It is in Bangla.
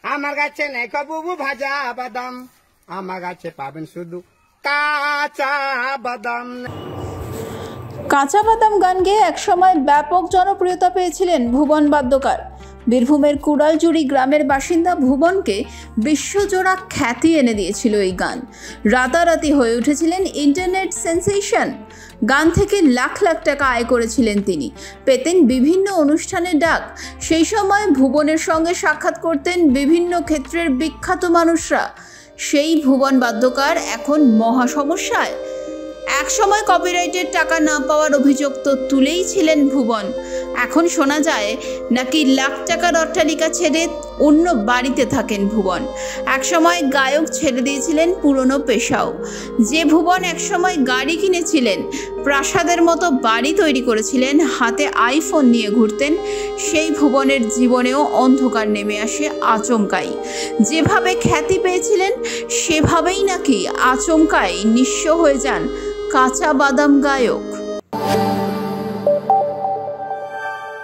আমার কাছে নেই বুবু ভাজা বাদাম, আমার কাছে পাবেন শুধু কাঁচা বাদাম। কাঁচা বাদাম গান গেয়ে একসময় ব্যাপক জনপ্রিয়তা পেয়েছিলেন ভুবন বাদ্যকার। বীরভূমের কুড়ালজুড়ি গ্রামের বাসিন্দা ভুবনকে বিশ্বজোড়া খ্যাতি এনে দিয়েছিল এই গান। রাতারাতি হয়ে উঠেছিলেন ইন্টারনেট সেন্সেশন। গান থেকে লাখ লাখ টাকা আয় করেছিলেন তিনি, পেতেন বিভিন্ন অনুষ্ঠানের ডাক। সেই সময় ভুবনের সঙ্গে সাক্ষাৎ করতেন বিভিন্ন ক্ষেত্রের বিখ্যাত মানুষরা। সেই ভুবন বাদ্যকার এখন মহা সমস্যায়। এক সময় কপিরাইটের টাকা না পাওয়ার অভিযোগ তো তুলেই ছিলেন ভুবন। এখন শোনা যায় নাকি লাখ টাকার অট্টালিকা ছেড়ে অন্য বাড়িতে থাকেন ভুবন। একসময় গায়ক ছেড়ে দিয়েছিলেন পুরনো পেশাও। যে ভুবন একসময় গাড়ি কিনেছিলেন, প্রাসাদের মতো বাড়ি তৈরি করেছিলেন, হাতে আইফোন নিয়ে ঘুরতেন, সেই ভুবনের জীবনেও অন্ধকার নেমে আসে আচমকাই। যেভাবে খ্যাতি পেয়েছিলেন সেভাবেই নাকি আচমকাই নিঃস্ব হয়ে যান কাঁচা বাদাম গায়ক।